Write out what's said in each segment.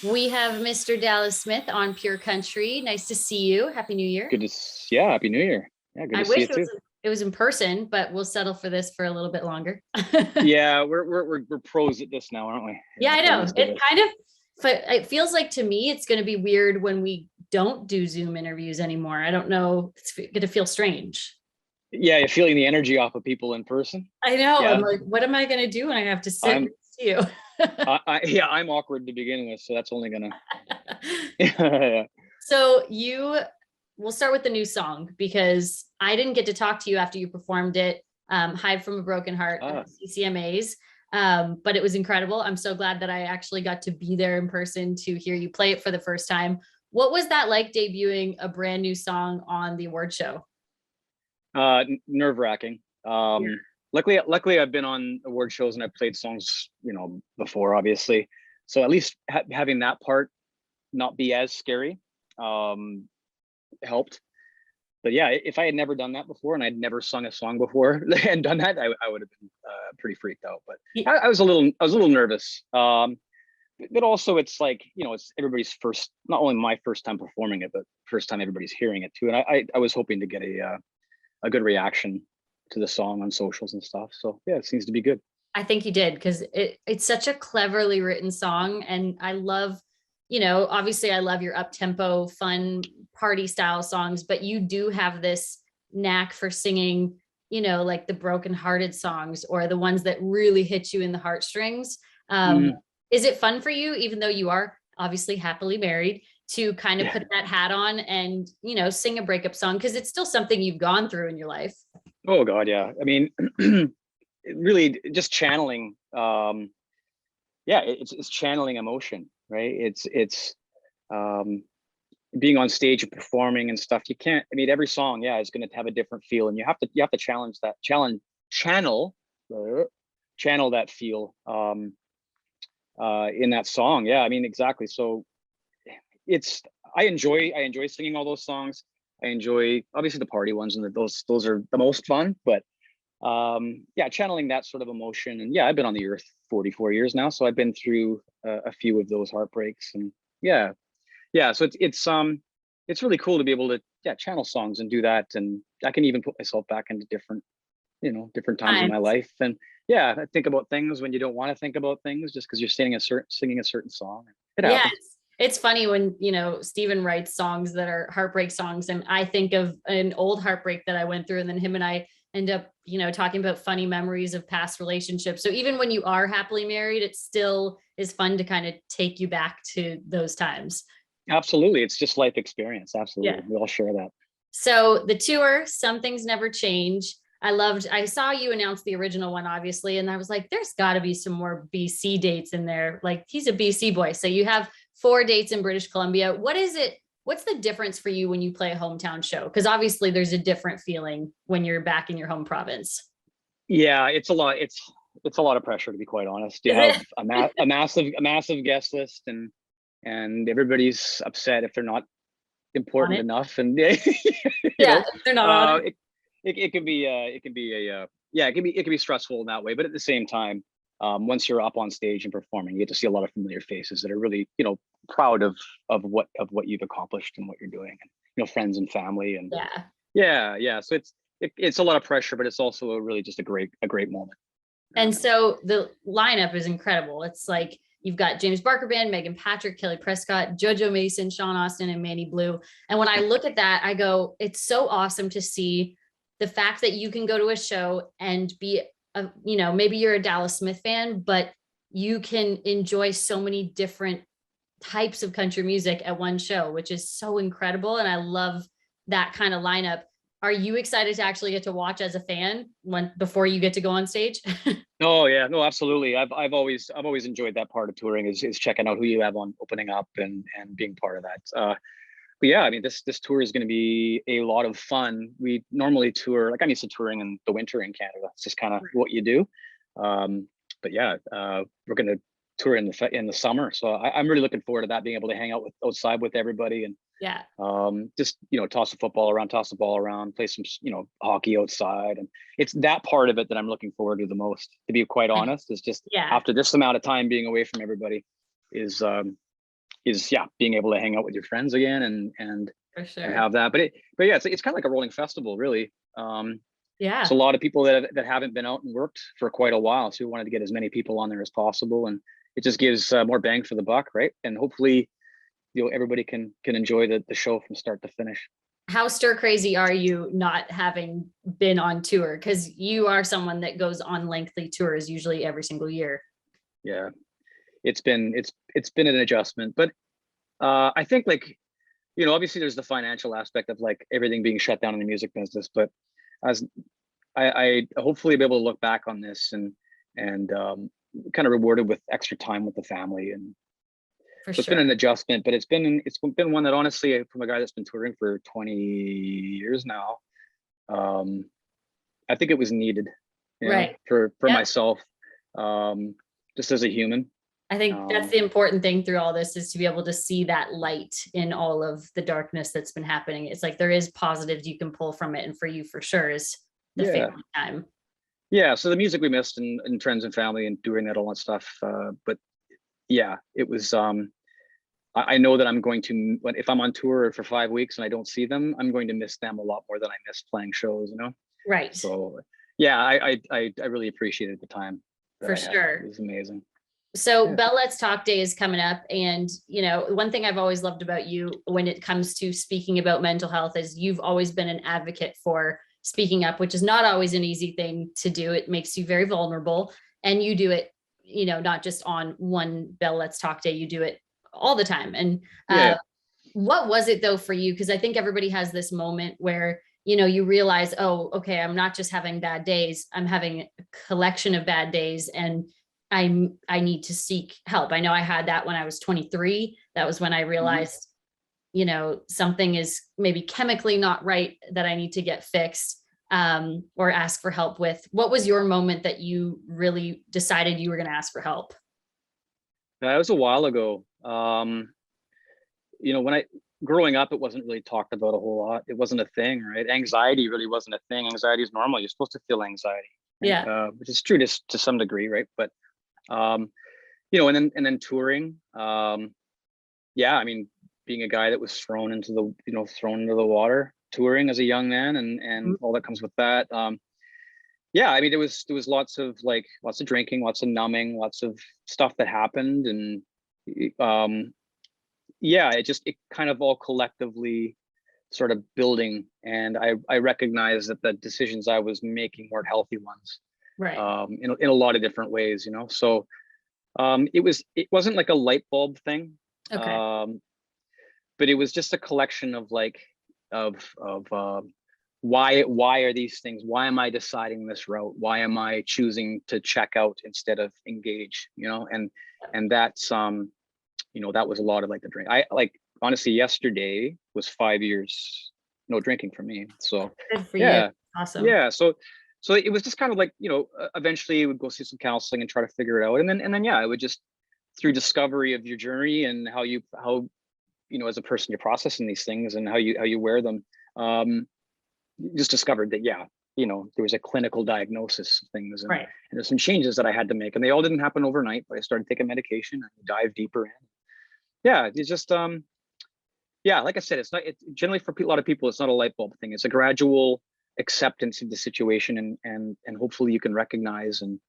We have Mr. Dallas Smith on Pure Country. Nice to see you. Happy New Year. Yeah, happy New Year. Yeah, good I to see wish you too. it was in person, but we'll settle for this for a little bit longer. Yeah, we're pros at this now, aren't we? Yeah, Yeah, I we're know. used to It it. kind of it feels like to me it's going to be weird when we don't do Zoom interviews anymore. I don't know. It's going to feel strange. Yeah, you're feeling the energy off of people in person. I know. I'm Yeah, like, what am I going to do when I have to sit I'm next to you? yeah, I'm awkward to begin with, so that's only gonna yeah. So we'll start with the new song because I didn't get to talk to you after you performed it, Hide from a Broken Heart at Ah, the CCMAs. But it was incredible. I'm so glad that I actually got to be there in person to hear you play it for the first time. What was that like debuting a brand new song on the award show? Nerve-wracking. Yeah. Luckily, I've been on award shows and I've played songs, before, obviously. So at least having that part not be as scary um, helped. But yeah, if I had never done that before and I'd never sung a song before and done that, I would have been pretty freaked out. But I was a little nervous. But also it's like, it's everybody's first, not only my first time performing it, but first time everybody's hearing it too. And I was hoping to get a good reaction to the song on socials and stuff. So yeah, it seems to be good. I think you did because it's such a cleverly written song. And I love, obviously I love your up tempo, fun party style songs, but you do have this knack for singing, like the broken hearted songs or the ones that really hit you in the heartstrings. Um, Mm, is it fun for you, even though you are obviously happily married, to kind of yeah. put that hat on and, sing a breakup song? Because it's still something you've gone through in your life. Oh God, yeah. I mean, really just channeling. Yeah, it's channeling emotion, right? It's um, being on stage and performing and stuff. You can't. I mean, every song, yeah, is going to have a different feel, and you have to channel channel that feel in that song. Yeah, I mean, exactly. So it's I enjoy singing all those songs. I enjoy obviously the party ones, and those are the most fun. But yeah, channeling that sort of emotion. And yeah, I've been on the earth 44 years now, so I've been through a few of those heartbreaks. And yeah, yeah, so it's really cool to be able to, yeah, channel songs and do that. And I can even put myself back into different times in my life. And yeah, I think about things when you don't want to think about things, just because you're singing a certain song. It Yeah, happens. it's funny when, Steven writes songs that are heartbreak songs. And I think of an old heartbreak that I went through. And then him and I end up, talking about funny memories of past relationships. So even when you are happily married, it still is fun to kind of take you back to those times. Absolutely, it's just life experience. Yeah. Absolutely, we all share that. So the tour, Some Things Never Change. I saw you announce the original one, obviously, and I was like, there's got to be some more BC dates in there. Like, he's a BC boy. So you have 4 dates in British Columbia. What is it? What's the difference for you when you play a hometown show? Because obviously there's a different feeling when you're back in your home province. Yeah, it's a lot. It's a lot of pressure, to be quite honest. You Is have it a massive guest list, and everybody's upset if they're not on important it? enough. And you Yeah, know, they're not on it. it it can be yeah, it can be stressful in that way. But at the same time, once you're up on stage and performing, you get to see a lot of familiar faces that are really, proud of what you've accomplished and what you're doing, and friends and family. And Yeah. yeah, yeah. So it's a lot of pressure, but it's also really just a great moment. And so the lineup is incredible. It's like you've got James Barker Band, Megan Patrick, Kelly Prescott, JoJo Mason, Sean Austin, and Manny Blue. And when I look at that, I go, it's so awesome to see the fact that you can go to a show and be, maybe you're a Dallas Smith fan, but you can enjoy so many different types of country music at one show, which is so incredible. And I love that kind of lineup. Are you excited to actually get to watch as a fan before you get to go on stage? Oh yeah, no, absolutely. I've always enjoyed that part of touring, is checking out who you have on opening up, and being part of that. But yeah, I mean, this tour is going to be a lot of fun. We normally tour, like I'm used to touring in the winter in Canada. It's just kind of what you do. But yeah, we're going to tour in the summer, so I'm really looking forward to that. Being able to hang out outside with everybody, and Yeah. just toss the ball around, play some hockey outside. And it's that part of it that I'm looking forward to the most, to be quite honest. Is just Yeah. after this amount of time being away from everybody, is is yeah, being able to hang out with your friends again and For and sure. have that. But yeah, it's kind of like a rolling festival, really. So a Yeah. lot of people that haven't been out and worked for quite a while too wanted to get as many people on there as possible, and it just gives more bang for the buck, right? And hopefully, everybody can enjoy the show from start to finish. How stir crazy are you not having been on tour? Because you are someone that goes on lengthy tours usually every single year. Yeah, it's been an adjustment, but I think like obviously there's the financial aspect of like everything being shut down in the music business, but as I hopefully be able to look back on this and kind of rewarded with extra time with the family, and For so it's been sure. an adjustment, but it's been one that honestly, from a guy that's been touring for 20 years now, um, I think it was needed, Right. for Yep. myself, um, just as a human. I think that's Um, the important thing through all this is to be able to see that light in all of the darkness that's been happening. It's like there is positives you can pull from it. And for you, for sure, is the yeah, family time. yeah. So the music we missed and friends and family and doing that all that stuff. But yeah, it was. I know that I'm going to, if I'm on tour for 5 weeks and I don't see them, I'm going to miss them a lot more than I miss playing shows. Right. So yeah, I really appreciated the time that For I had. It sure. was amazing. So Yeah. Bell Let's Talk Day is coming up. And, one thing I've always loved about you when it comes to speaking about mental health is you've always been an advocate for speaking up, which is not always an easy thing to do. It makes you very vulnerable, and you do it, not just on one Bell Let's Talk Day, you do it all the time. And Yeah. what was it though for you? Because I think everybody has this moment where, you realize, oh, okay, I'm not just having bad days, I'm having a collection of bad days, and I need to seek help. I know I had that when I was 23. That was when I Mhm. realized, something is maybe chemically not right that I need to get fixed, or ask for help with. What was your moment that you really decided you were going to ask for help? That was a while ago. When I growing up, it wasn't really talked about a whole lot. It wasn't a thing, right? Anxiety really wasn't a thing. Anxiety is normal. You're supposed to feel anxiety, right? Yeah. Which is true to some degree, right? But um, and then touring. Yeah, I mean, being a guy that was thrown into the water, touring as a young man, and Mhm. all that comes with that. Yeah, I mean, there was lots of drinking, lots of numbing, lots of stuff that happened, and um, yeah, it kind of all collectively sort of building, and I recognized that the decisions I was making weren't healthy ones, Right. in a lot of different ways. So it wasn't like a light bulb thing, Okay. um, but it was just a collection of like of why are these things, why am I deciding this route, why am I choosing to check out instead of engage, and that's that was a lot of like the drink. I like honestly, yesterday was 5 years no drinking for me. So Good for you. yeah, Awesome. yeah. So it was just kind of like eventually would go see some counseling and try to figure it out, and then yeah, it would just through discovery of your journey and how as a person you're processing these things and how you wear them. Um, just discovered that yeah, there was a clinical diagnosis of things, and Right. there's some changes that I had to make, and they all didn't happen overnight. But I started taking medication and dive deeper in. Yeah, it's just yeah, like I said, it's not. It's generally for a lot of people, it's not a light bulb thing. It's a gradual acceptance of the situation, and hopefully you can recognize and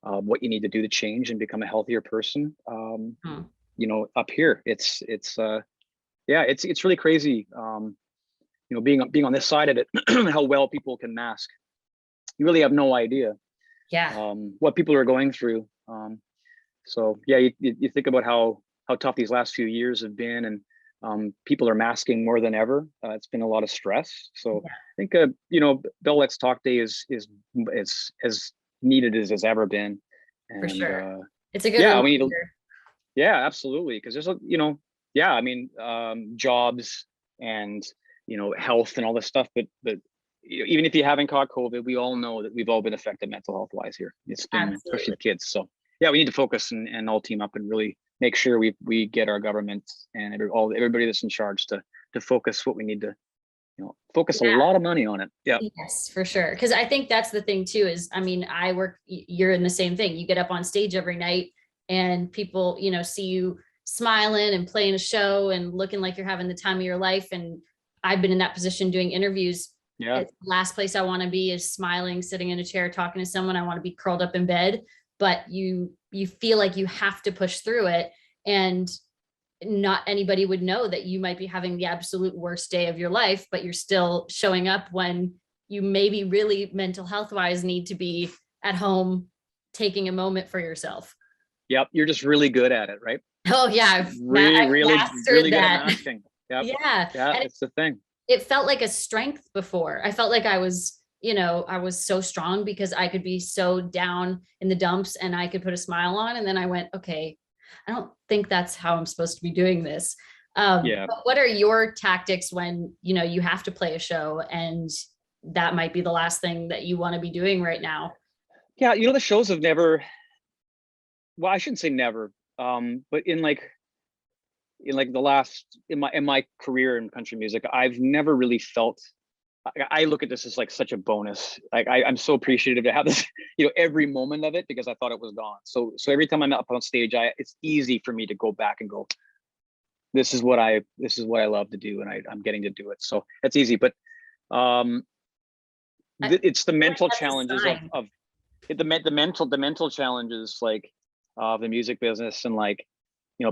what you need to do to change and become a healthier person. Hmm. Up here, it's yeah, it's really crazy. Being on this side of it, how well people can mask. You really have no idea Yeah. what people are going through. So yeah, you think about how tough these last few years have been, and people are masking more than ever. It's been a lot of stress. So Yeah. I think Bell Let's Talk Day is as needed as it's ever been, For and sure. It's a good yeah, we need to, reminder. yeah, absolutely, because there's yeah, I mean, jobs and health and all this stuff, but even if you haven't caught COVID, we all know that we've all been affected mental health wise here. It's been especially Absolutely. the kids. So yeah, we need to focus and all team up and really make sure we get our government and everybody that's in charge to focus what we need to focus a lot of money on it. Yeah. Yes, for sure. Because I think that's the thing too, is I mean, you're in the same thing. You get up on stage every night and people, see you smiling and playing a show and looking like you're having the time of your life. And I've been in that position doing interviews. Yeah. It's the last place I want to be is smiling, sitting in a chair, talking to someone. I want to be curled up in bed, but you feel like you have to push through it. And not anybody would know that you might be having the absolute worst day of your life, but you're still showing up when you maybe really mental health wise need to be at home taking a moment for yourself. Yep. You're just really good at it, right? Oh yeah. I've Really mastered good at that. masking. Yep. Yeah. Yeah, And it's the thing. it felt like a strength before. I felt like I was, I was so strong because I could be so down in the dumps and I could put a smile on. And then I went, okay, I don't think that's how I'm supposed to be doing this. Yeah. But what are your tactics when, you have to play a show and that might be the last thing that you want to be doing right now? Yeah. The shows have never, well, I shouldn't say never, but in the last, in my career in country music, I've never really felt, I look at this as like such a bonus. Like I'm so appreciative to have this, every moment of it, because I thought it was gone. So every time I'm up on stage, it's easy for me to go back and go, this is what I love to do, and I'm getting to do it. So it's easy, but it's the mental challenges of the mental challenges, like the music business, and like,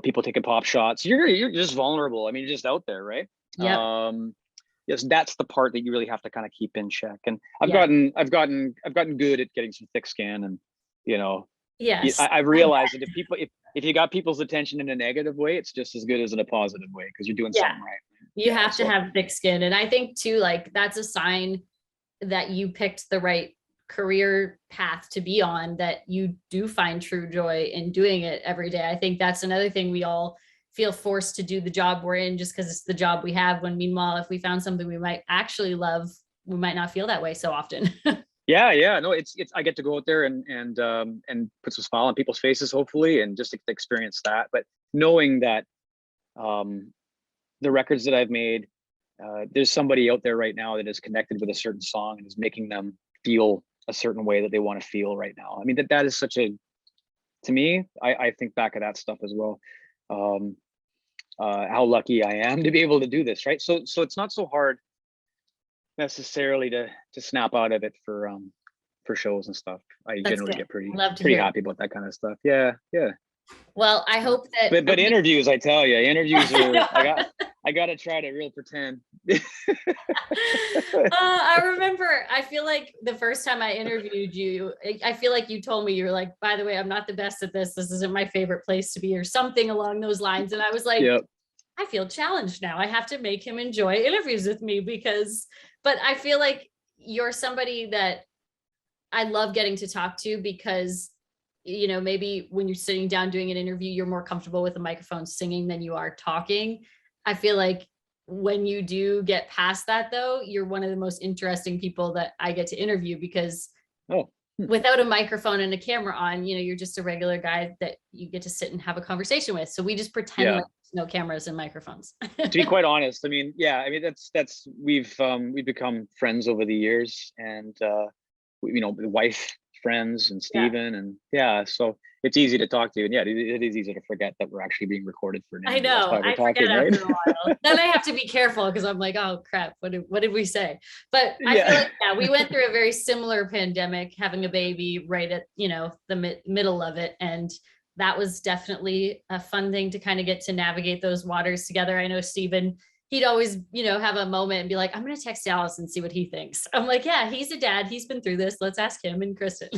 people taking pop shots. You're just vulnerable. I mean, you're just out there, right? Yeah. Yes, that's the part that you really have to kind of keep in check. And I've gotten good at getting some thick skin, and Yes. I've realized that if you got people's attention in a negative way, it's just as good as in a positive way, because you're doing something right. You have to have thick skin. And I think too, like that's a sign that you picked the right career path to be on, that you do find true joy in doing it every day. I think that's another thing. We all feel forced to do the job we're in just because it's the job we have, when meanwhile, if we found something we might actually love, we might not feel that way so often. Yeah. No, it's I get to go out there and put some smile on people's faces, hopefully, and just to experience that. But knowing that the records that I've made, there's somebody out there right now that is connected with a certain song and is making them feel a certain way that they want to feel right now. I mean, that is such a, to me, I think back of that stuff as well. How lucky I am to be able to do this, right? So it's not so hard necessarily to snap out of it for shows and stuff. I generally get pretty happy about that kind of stuff. Yeah. Well, I hope that. But interviews, I tell you, interviews are. I got to try to real pretend. I remember. I feel like the first time I interviewed you, I feel like you told me, you were like, "By the way, I'm not the best at this. This isn't my favorite place to be," or something along those lines. And I was like, yep. I feel challenged now. I have to make him enjoy interviews with me but I feel like you're somebody that I love getting to talk to, because maybe when you're sitting down doing an interview, you're more comfortable with a microphone singing than you are talking. I feel like when you do get past that, though, you're one of the most interesting people that I get to interview, because without a microphone and a camera on, you're just a regular guy that you get to sit and have a conversation with. So we just pretend like there's no cameras and microphones. To be quite honest, I mean, that's we've become friends over the years, and the wife friends and Steven, and so it's easy to talk to you. And it is easy to forget that we're actually being recorded for an interview. I know. I forget after a while. Then I have to be careful, because I'm like, oh crap, what did we say? But I feel like we went through a very similar pandemic, having a baby right at the middle of it, and that was definitely a fun thing to kind of get to navigate those waters together. I know Steven, he'd always, have a moment and be like, I'm going to text Dallas and see what he thinks. I'm like, yeah, he's a dad. He's been through this. Let's ask him and Kristen.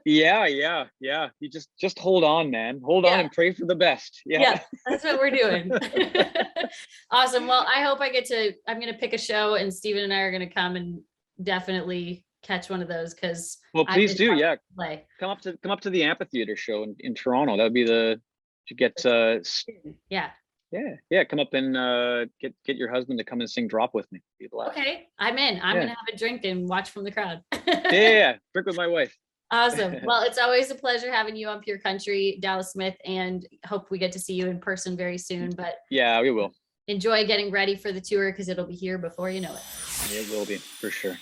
Yeah. You just hold on, man. Hold on and pray for the best. Yeah, that's what we're doing. Awesome. Well, I hope I'm going to pick a show, and Steven and I are going to come and definitely catch one of those, because please do. Yeah. Come up to the amphitheater show in Toronto. That would be to get Yeah, come up and get your husband to come and sing "Drop" with me. Okay, I'm in. I'm gonna have a drink and watch from the crowd. Yeah, drink with my wife. Awesome. Well, it's always a pleasure having you on Pure Country, Dallas Smith, and hope we get to see you in person very soon. But yeah, we will. Enjoy getting ready for the tour, because it'll be here before you know it. It will be, for sure.